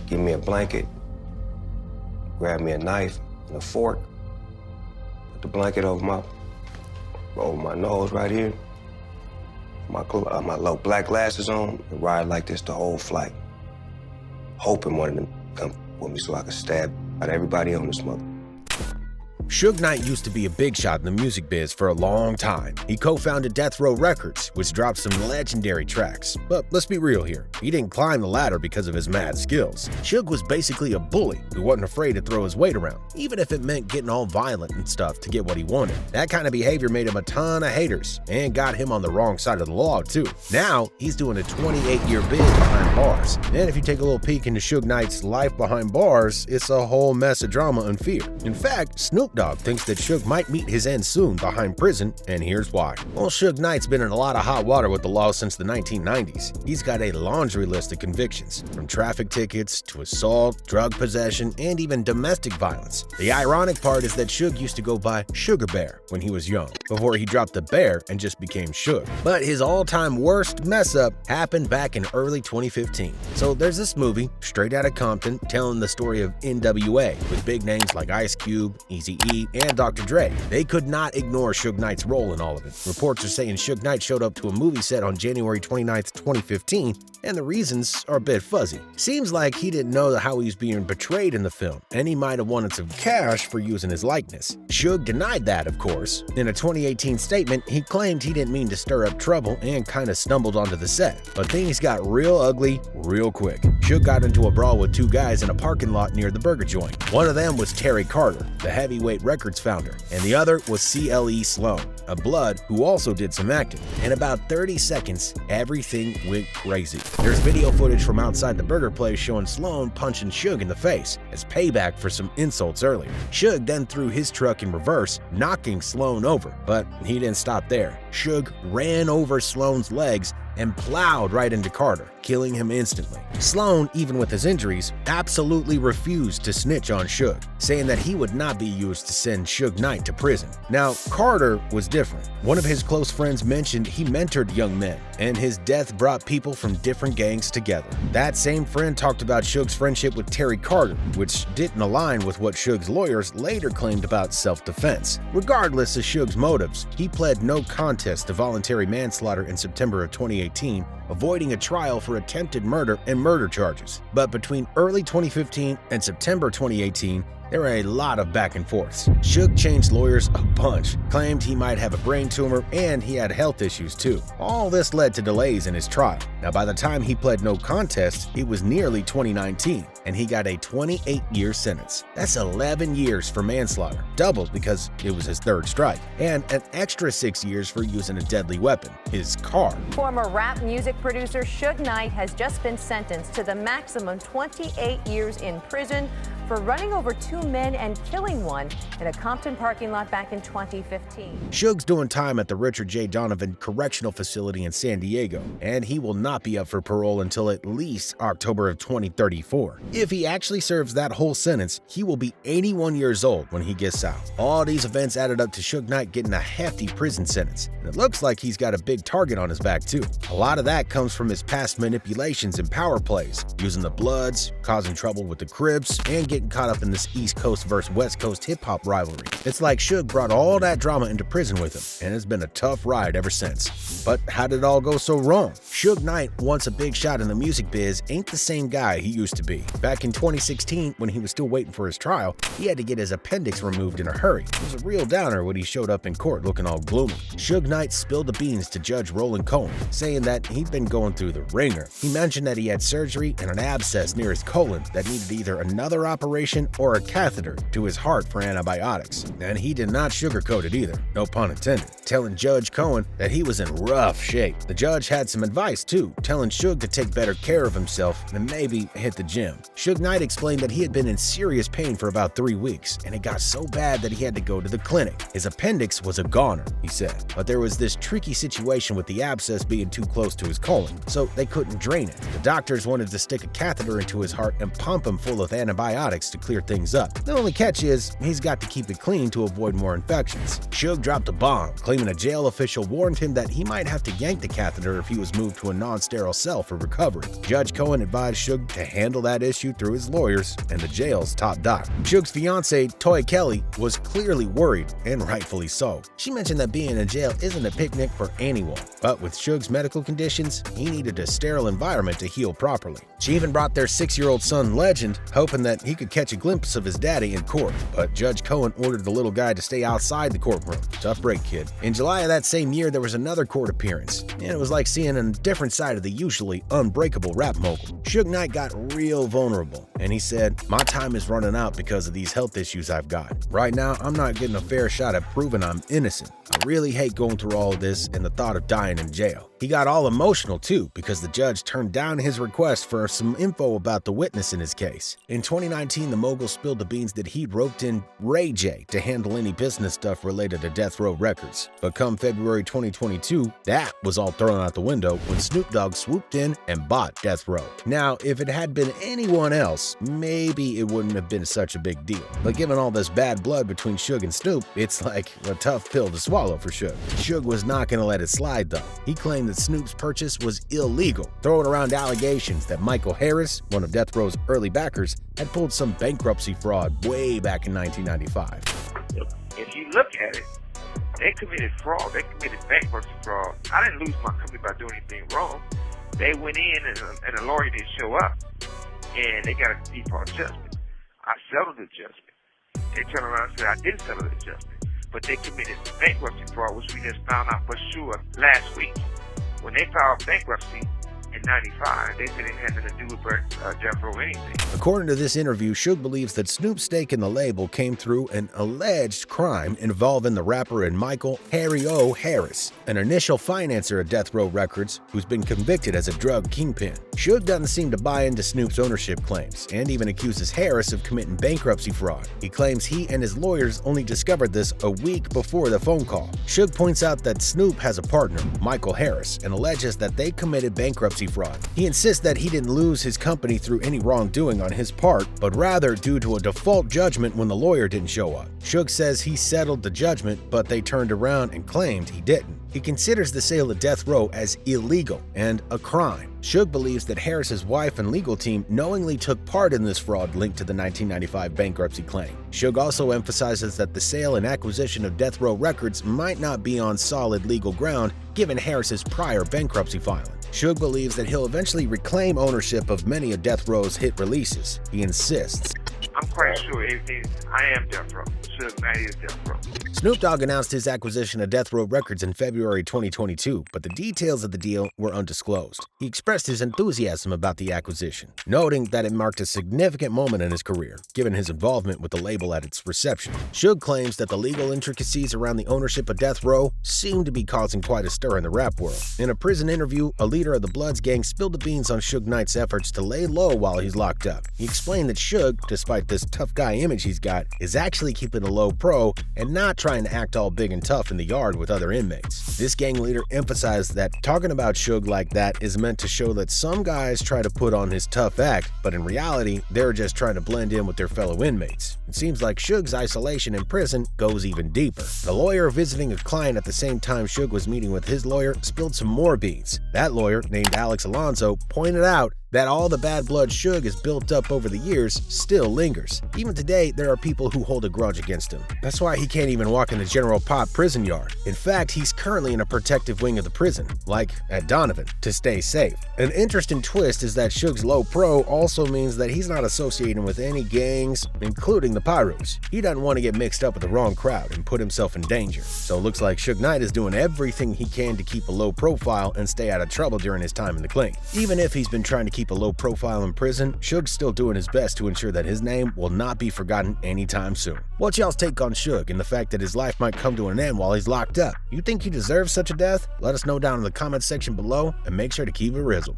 give me a blanket, grab me a knife and a fork, put the blanket over my nose right here, my little black glasses on, and ride like this the whole flight, hoping one of them come with me so I could stab out everybody on this mother. Suge Knight used to be a big shot in the music biz for a long time. He co-founded Death Row Records, which dropped some legendary tracks. But let's be real here, he didn't climb the ladder because of his mad skills. Suge was basically a bully who wasn't afraid to throw his weight around, even if it meant getting all violent and stuff to get what he wanted. That kind of behavior made him a ton of haters and got him on the wrong side of the law too. Now, he's doing a 28-year bid behind bars. And if you take a little peek into Suge Knight's life behind bars, it's a whole mess of drama and fear. In fact, Snoop Dogg thinks that Suge might meet his end soon behind prison, and here's why. Well, Suge Knight's been in a lot of hot water with the law since the 1990s. He's got a laundry list of convictions, from traffic tickets to assault, drug possession, and even domestic violence. The ironic part is that Suge used to go by Sugar Bear when he was young, before he dropped the bear and just became Suge. But his all-time worst mess-up happened back in early 2015. So there's this movie, straight out of Compton, telling the story of NWA, with big names like Ice Cube, Eazy-E, and Dr. Dre. They could not ignore Suge Knight's role in all of it. Reports are saying Suge Knight showed up to a movie set on January 29, 2015, and the reasons are a bit fuzzy. Seems like he didn't know how he was being portrayed in the film, and he might have wanted some cash for using his likeness. Suge denied that, of course. In a 2018 statement, he claimed he didn't mean to stir up trouble and kind of stumbled onto the set. But things got real ugly real quick. Suge got into a brawl with two guys in a parking lot near the burger joint. One of them was Terry Carter, the Heavyweight Records founder, and the other was CLE Sloan, a Blood who also did some acting. In about 30 seconds, everything went crazy. There's video footage from outside the burger place showing Sloan punching Suge in the face as payback for some insults earlier. Suge then threw his truck in reverse, knocking Sloan over, but he didn't stop there. Suge ran over Sloan's legs and plowed right into Carter, killing him instantly. Sloan, even with his injuries, absolutely refused to snitch on Suge, saying that he would not be used to send Suge Knight to prison. Now, Carter was different. One of his close friends mentioned he mentored young men, and his death brought people from different gangs together. That same friend talked about Suge's friendship with Terry Carter, which didn't align with what Suge's lawyers later claimed about self-defense. Regardless of Suge's motives, he pled no contest to voluntary manslaughter in September of 2018, avoiding a trial for attempted murder and murder charges. But between early 2015 and September 2018, there were a lot of back and forths. Suge changed lawyers a bunch, claimed he might have a brain tumor, and he had health issues too. All this led to delays in his trial. Now, by the time he pled no contest, it was nearly 2019, and he got a 28-year sentence. That's 11 years for manslaughter, doubled because it was his third strike, and an extra 6 years for using a deadly weapon, his car. Former rap music producer Suge Knight has just been sentenced to the maximum 28 years in prison for running over two men and killing one in a Compton parking lot back in 2015. Suge's doing time at the Richard J. Donovan Correctional Facility in San Diego, and he will not be up for parole until at least October of 2034. If he actually serves that whole sentence, he will be 81 years old when he gets out. All these events added up to Suge Knight getting a hefty prison sentence, and it looks like he's got a big target on his back too. A lot of that comes from his past manipulations and power plays, using the Bloods, causing trouble with the Crips, and getting caught up in this East Coast versus West Coast hip-hop rivalry. It's like Suge brought all that drama into prison with him, and it's been a tough ride ever since. But how did it all go so wrong? Suge Knight, once a big shot in the music biz, ain't the same guy he used to be. Back in 2016, when he was still waiting for his trial, he had to get his appendix removed in a hurry. It was a real downer when he showed up in court looking all gloomy. Suge Knight spilled the beans to Judge Roland Cohen, saying that he'd been going through the ringer. He mentioned that he had surgery and an abscess near his colon that needed either another operation or a catheter to his heart for antibiotics. And he did not sugarcoat it either, no pun intended, telling Judge Cohen that he was in rough shape. The judge had some advice too, telling Suge to take better care of himself and maybe hit the gym. Suge Knight explained that he had been in serious pain for about 3 weeks, and it got so bad that he had to go to the clinic. His appendix was a goner, he said, but there was this tricky situation with the abscess being too close to his colon, so they couldn't drain it. The doctors wanted to stick a catheter into his heart and pump him full of antibiotics antibiotics to clear things up. The only catch is he's got to keep it clean to avoid more infections. Suge dropped a bomb, claiming a jail official warned him that he might have to yank the catheter if he was moved to a non-sterile cell for recovery. Judge Cohen advised Suge to handle that issue through his lawyers and the jail's top doc. Suge's fiancée, Toy Kelly, was clearly worried, and rightfully so. She mentioned that being in jail isn't a picnic for anyone, but with Suge's medical conditions, he needed a sterile environment to heal properly. She even brought their 6-year-old son Legend, hoping that he could catch a glimpse of his daddy in court, but Judge Cohen ordered the little guy to stay outside the courtroom. Tough break, kid. In July of that same year, there was another court appearance, and it was like seeing a different side of the usually unbreakable rap mogul. Suge Knight got real vulnerable, and he said, "My time is running out because of these health issues I've got. Right now, I'm not getting a fair shot at proving I'm innocent. I really hate going through all of this and the thought of dying in jail." He got all emotional too because the judge turned down his request for some info about the witness in his case. In 2019, the mogul spilled the beans that he'd roped in Ray J to handle any business stuff related to Death Row Records. But come February 2022, that was all thrown out the window when Snoop Dogg swooped in and bought Death Row. Now, if it had been anyone else, maybe it wouldn't have been such a big deal. But given all this bad blood between Suge and Snoop, it's like a tough pill to swallow for Suge. Suge was not going to let it slide though. He claimed that Snoop's purchase was illegal, throwing around allegations that Michael Harris, one of Death Row's early backers, had pulled some bankruptcy fraud way back in 1995. If you look at it, they committed fraud. They committed bankruptcy fraud. I didn't lose my company by doing anything wrong. They went in and a lawyer didn't show up, and they got a default judgment. I settled the judgment. They turned around and said I didn't settle the judgment. But they committed bankruptcy fraud, which we just found out for sure last week. When they filed bankruptcy in 95, they said it had nothing to do with Death Row or anything. According to this interview, Suge believes that Snoop's stake in the label came through an alleged crime involving the rapper and Michael Harry O. Harris, an initial financer of Death Row Records who's been convicted as a drug kingpin. Suge doesn't seem to buy into Snoop's ownership claims and even accuses Harris of committing bankruptcy fraud. He claims he and his lawyers only discovered this a week before the phone call. Suge points out that Snoop has a partner, Michael Harris, and alleges that they committed bankruptcy fraud. He insists that he didn't lose his company through any wrongdoing on his part, but rather due to a default judgment when the lawyer didn't show up. Suge says he settled the judgment, but they turned around and claimed he didn't. He considers the sale of Death Row as illegal and a crime. Suge believes that Harris's wife and legal team knowingly took part in this fraud linked to the 1995 bankruptcy claim. Suge also emphasizes that the sale and acquisition of Death Row Records might not be on solid legal ground given Harris's prior bankruptcy filing. Suge believes that he'll eventually reclaim ownership of many of Death Row's hit releases. He insists, "I'm quite sure everything. I am Death Row. Suge Knight is Death Row." Snoop Dogg announced his acquisition of Death Row Records in February 2022, but the details of the deal were undisclosed. He expressed his enthusiasm about the acquisition, noting that it marked a significant moment in his career, given his involvement with the label at its reception. Suge claims that the legal intricacies around the ownership of Death Row seem to be causing quite a stir in the rap world. In a prison interview, a leader of the Bloods gang spilled the beans on Suge Knight's efforts to lay low while he's locked up. He explained that Suge, despite this tough guy image he's got, is actually keeping a low pro and not trying to act all big and tough in the yard with other inmates. This gang leader emphasized that talking about Suge like that is meant to show that some guys try to put on his tough act, but in reality, they're just trying to blend in with their fellow inmates. It seems like Suge's isolation in prison goes even deeper. The lawyer visiting a client at the same time Suge was meeting with his lawyer spilled some more beans. That lawyer, named Alex Alonso, pointed out that all the bad blood Suge has built up over the years still lingers. Even today, there are people who hold a grudge against him. That's why he can't even walk in the General Pop prison yard. In fact, he's currently in a protective wing of the prison, like at Donovan, to stay safe. An interesting twist is that Suge's low pro also means that he's not associating with any gangs, including the Pyrus. He doesn't want to get mixed up with the wrong crowd and put himself in danger. So it looks like Suge Knight is doing everything he can to keep a low profile and stay out of trouble during his time in the clink. Even if he's been trying to keep a low profile in prison, Suge's still doing his best to ensure that his name will not be forgotten anytime soon. What's y'all's take on Suge and the fact that his life might come to an end while he's locked up? You think he deserves such a death? Let us know down in the comments section below and make sure to keep it RIZZLE.